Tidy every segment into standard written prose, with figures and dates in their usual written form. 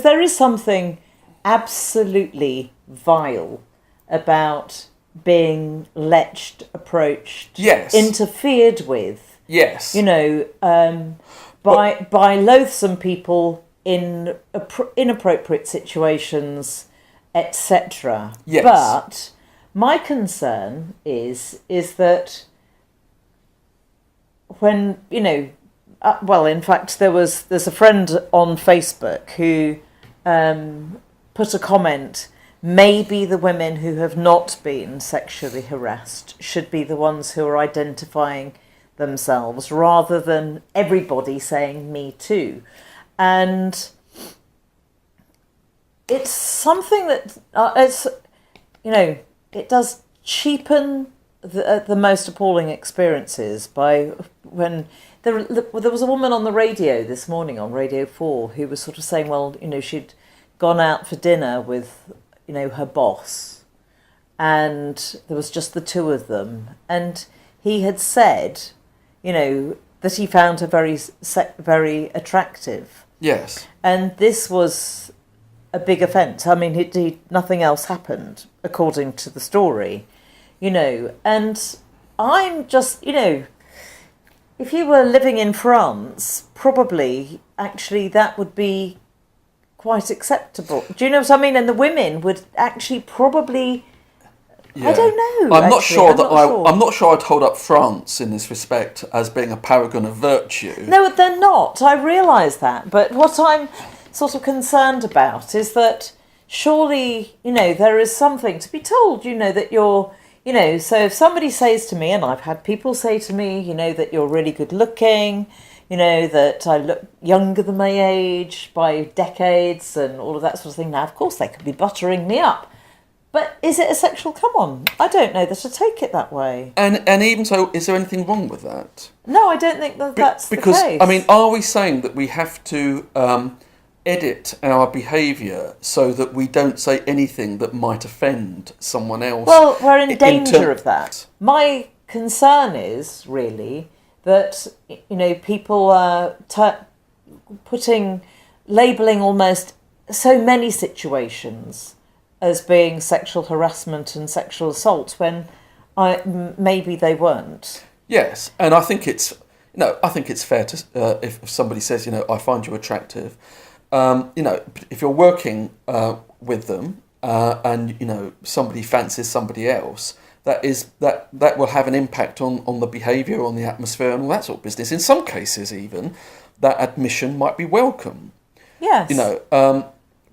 there is something absolutely vile about being lectured, approached, interfered with. Yes. You know, by loathsome people in inappropriate situations, etc. Yes. But my concern is that when, you know, well, in fact, there's a friend on Facebook who put a comment, maybe the women who have not been sexually harassed should be the ones who are identifying themselves rather than everybody saying me too. And it's something that it's, you know, it does cheapen the most appalling experiences by when there was a woman on the radio this morning on Radio 4 who was sort of saying, well, you know, she'd gone out for dinner with, you know, her boss, and there was just the two of them, and he had said, you know, that he found her very attractive. Yes. And this was a big offence. I mean, nothing else happened, according to the story, you know. And I'm just, you know, if you were living in France, probably, actually, that would be quite acceptable. Do you know what I mean? And the women would actually probably... Yeah. I don't know. I'm not sure I'd hold up France in this respect as being a paragon of virtue. No, they're not. I realise that. But what I'm sort of concerned about is that surely, you know, there is something to be told, you know, that you're, you know, so if somebody says to me, and I've had people say to me, you know, that you're really good looking, you know, that I look younger than my age by decades and all of that sort of thing. Now, of course, they could be buttering me up. But is it a sexual come-on? I don't know that I take it that way. And even so, is there anything wrong with that? No, I don't think that's the case. Because, I mean, are we saying that we have to edit our behaviour so that we don't say anything that might offend someone else? Well, we're in danger of that. My concern is, really, that, you know, people are labelling almost so many situations as being sexual harassment and sexual assault when maybe they weren't. Yes, and I think it's fair to if somebody says, you know, I find you attractive, you know, if you're working with them and, you know, somebody fancies somebody else, that will have an impact on the behaviour, on the atmosphere, and all that sort of business. In some cases, even that admission might be welcome. Yes, you know,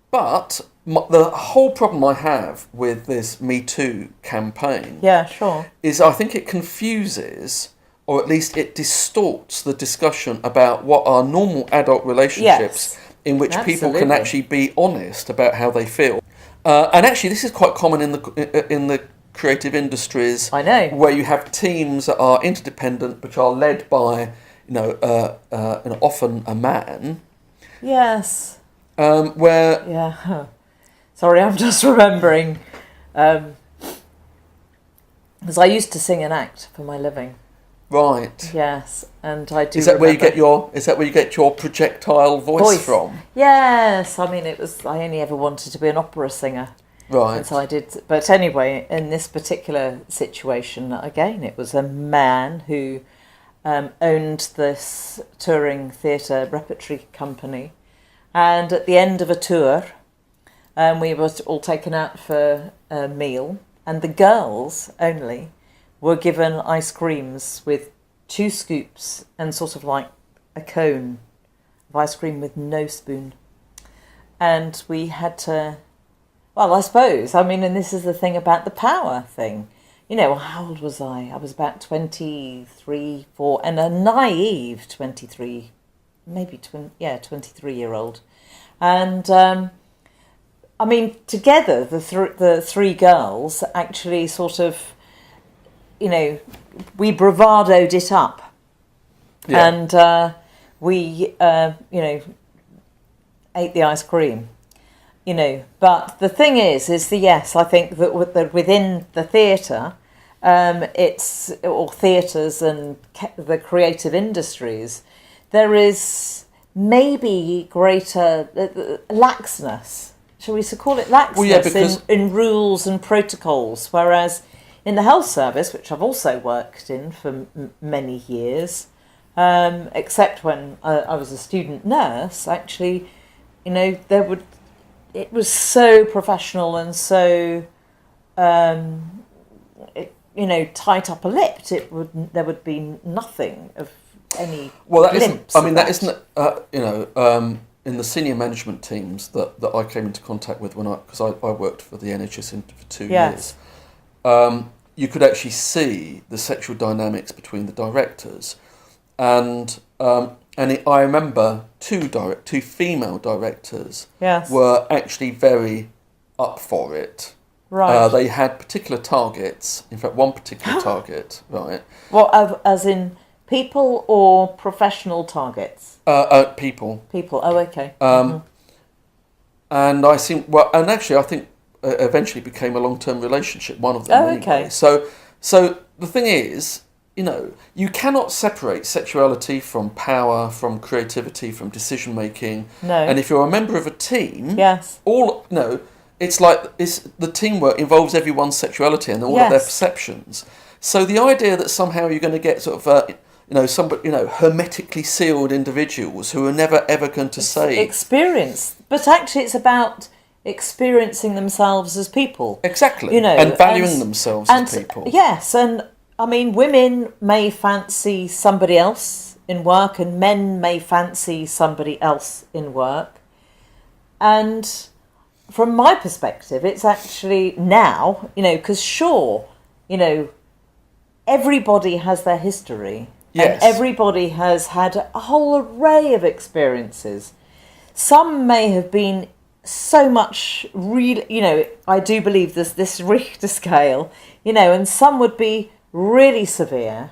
but the whole problem I have with this Me Too campaign, is I think it confuses, or at least it distorts the discussion about what are normal adult relationships in which people can actually be honest about how they feel. And actually, this is quite common in the creative industries. I know, where you have teams that are interdependent, which are led by, you know, often a man. Yes. Where. Yeah. Sorry, I'm just remembering, because I used to sing and act for my living. Right. Yes, and I do. Is that where you get your projectile voice from? Yes, I mean I only ever wanted to be an opera singer. Right. And so I did. But anyway, in this particular situation, again, it was a man who owned this touring theatre repertory company, and at the end of a tour, we were all taken out for a meal, and the girls only were given ice creams with 2 scoops and sort of like a cone of ice cream with no spoon. And we had to, well, I suppose, I mean, and this is the thing about the power thing. You know, how old was I? I was about 23, 4, and a naive 23, maybe 23-year-old. And I mean, together, the 3 girls actually sort of, you know, we bravadoed it up. Yeah. And we, you know, ate the ice cream, you know. But the thing is yes, I think that within the theatre, or theatres and the creative industries, there is maybe greater laxness. Shall we call it laxness in rules and protocols? Whereas in the health service, which I've also worked in for many years, except when I was a student nurse, actually, it was so professional and so, tight upper-lipped. There would be nothing of any. Well, that isn't. I mean, that isn't. In the senior management teams that I came into contact with because I worked for the NHS for 2 years, you could actually see the sexual dynamics between the directors, and I remember two female directors were actually very up for it. Right. They had particular targets. In fact, one particular target. Right. Well, as in people or professional targets? People. People. Oh, okay. And I think I think eventually became a long-term relationship. One of them. Okay. So the thing is, you cannot separate sexuality from power, from creativity, from decision making. No. And if you're a member of a team, yes, it's like the teamwork involves everyone's sexuality and all of their perceptions. So the idea that somehow you're going to get sort of hermetically sealed individuals who are never ever going to say experience, but actually it's about experiencing themselves as people. Exactly. And valuing themselves as people. Yes, and I mean, women may fancy somebody else in work and men may fancy somebody else in work. And from my perspective, it's actually now, because everybody has their history. Yes. And everybody has had a whole array of experiences. Some may have been so much really, I do believe there's this Richter scale, and some would be really severe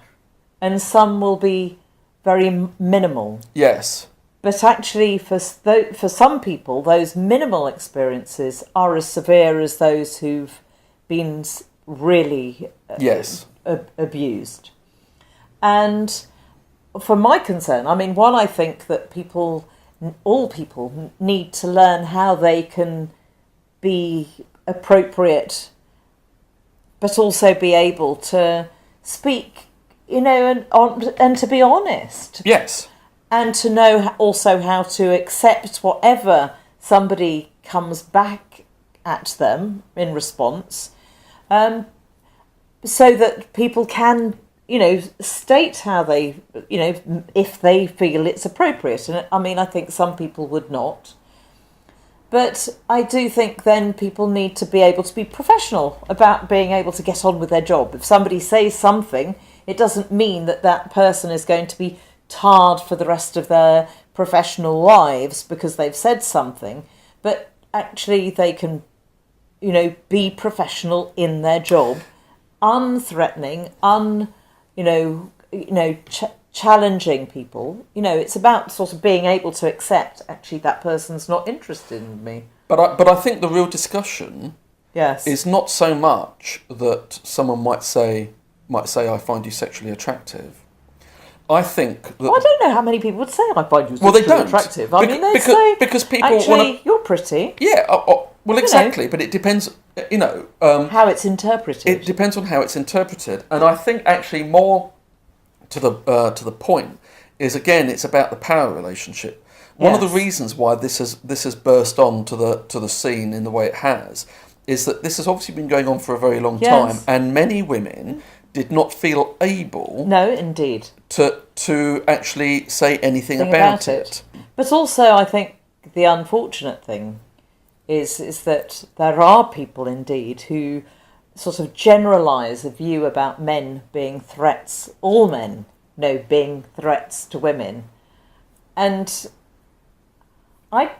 and some will be very minimal. Yes. But actually for some people, those minimal experiences are as severe as those who've been really abused. And for my concern, I mean, while I think that all people need to learn how they can be appropriate, but also be able to speak, and to be honest. Yes. And to know also how to accept whatever somebody comes back at them in response, so that people can, state how they, if they feel it's appropriate. And I mean, I think some people would not. But I do think then people need to be able to be professional about being able to get on with their job. If somebody says something, it doesn't mean that person is going to be tarred for the rest of their professional lives because they've said something. But actually they can, be professional in their job, unthreatening, challenging people. It's about sort of being able to accept actually that person's not interested in me. But I think the real discussion is not so much that someone might say I find you sexually attractive. I think that I don't know how many people would say I find you sexually attractive. I mean, they say because people actually you're pretty. Yeah, well, exactly, but it depends. How it's interpreted. It depends on how it's interpreted, and I think actually more to the point is, again, it's about the power relationship. One of the reasons why this has burst on to the scene in the way it has is that this has obviously been going on for a very long time, and many women did not feel able. No, indeed. To actually say anything about it. But also, I think the unfortunate thing is that there are people indeed who sort of generalise a view about men being threats, all men, being threats to women. And I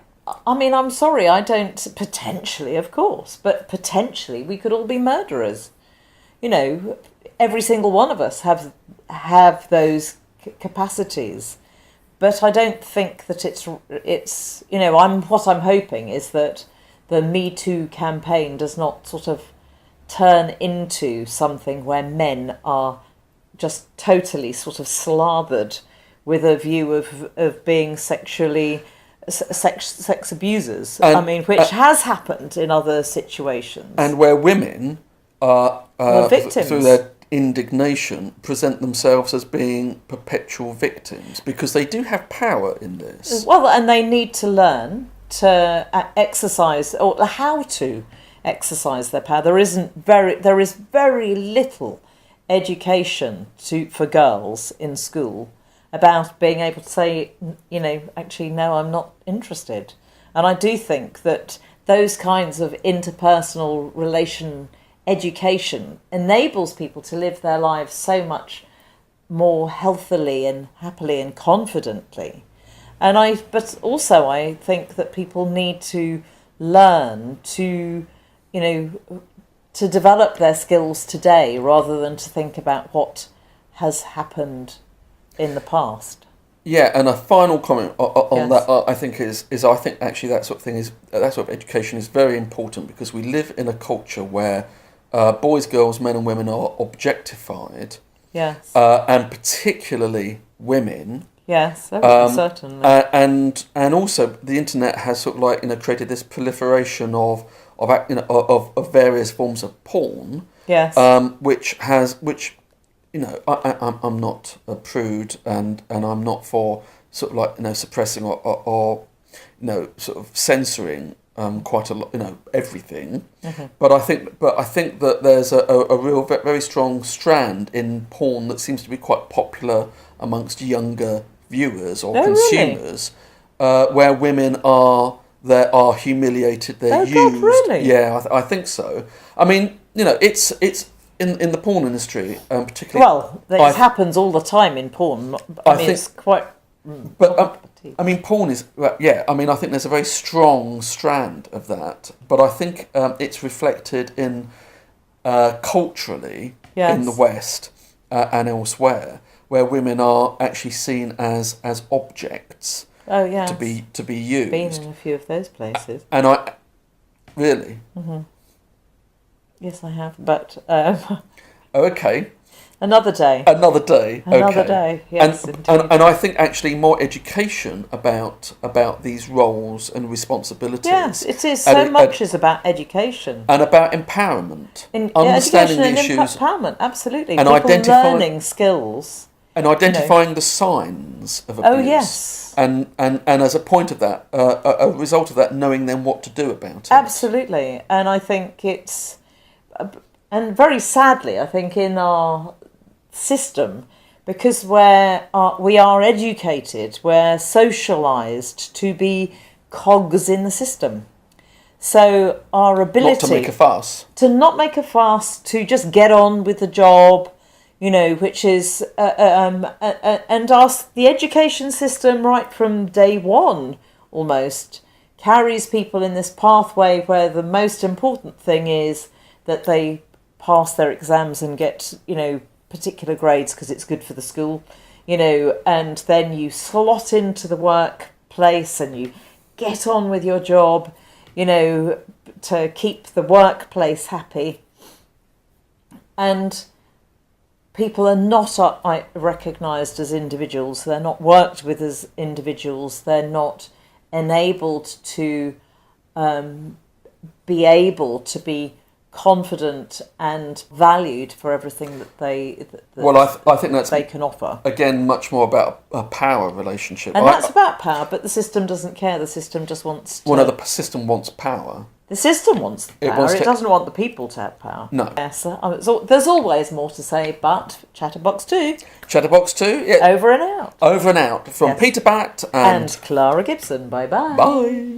mean, I'm sorry, I don't, potentially, of course, but potentially we could all be murderers. Every single one of us have those capacities. But I don't think that it's what I'm hoping is that the Me Too campaign does not sort of turn into something where men are just totally sort of slathered with a view of being sexually sex abusers. I mean, which has happened in other situations, and where women are victims through their indignation present themselves as being perpetual victims because they do have power in this. Well, and they need to learn to exercise, or how to exercise their power. There is very little education for girls in school about being able to say, actually, no, I'm not interested. And I do think that those kinds of interpersonal relation education enables people to live their lives so much more healthily and happily and confidently. But also I think that people need to learn to, to develop their skills today rather than to think about what has happened in the past. Yeah, and a final comment on Yes. that, I think is I think actually that sort of education is very important because we live in a culture where boys, girls, men and women are objectified. Yes. And particularly women. Yes, certainly. And also the internet has sort of created this proliferation of various forms of porn. Yes. Which I'm not a prude and I'm not for sort of suppressing or sort of censoring quite a lot, everything. Mm-hmm. But I think that there's a real very strong strand in porn that seems to be quite popular amongst younger viewers or consumers, really? Where women are humiliated, they're used. God, really? Yeah, I think so. I mean, it's in the porn industry, particularly. Well, it happens all the time in porn. I mean, it's quite. But I mean, porn is I mean, I think there's a very strong strand of that, but I think it's reflected in culturally in the West and elsewhere, where women are actually seen as objects. Oh yeah. To be used. Been in a few of those places. And I really. Mm-hmm. Yes, I have, but. Okay. Another day. Another day. Another okay. day. Yes, and I think actually more education about these roles and responsibilities. Yes, it is. So much is about education and about empowerment, understanding the issues, empowerment. Absolutely, and people learning skills and identifying the signs of abuse. Oh yes. And as a point of that, a result of that, knowing then what to do about it. Absolutely, and I think it's, and very sadly, I think in our system, because we are educated, we're socialised to be cogs in the system. So our ability not to make a fuss, to just get on with the job, which is and the education system right from day one almost carries people in this pathway where the most important thing is that they pass their exams and get particular grades because it's good for the school, and then you slot into the workplace and you get on with your job, to keep the workplace happy. And people are not recognised as individuals. They're not worked with as individuals. They're not enabled to be able to be confident and valued for everything that I think that's they can offer. Again, much more about a power relationship. And that's about power, but the system doesn't care. The system just wants to... Well, no, the system wants power. The system wants the power. It doesn't want the people to have power. No. Yes, there's always more to say, but ChatterBox 2. ChatterBox 2, yeah. Over and out. Over and out. From Peter Batt and Clara Gibson. Bye-bye. Bye.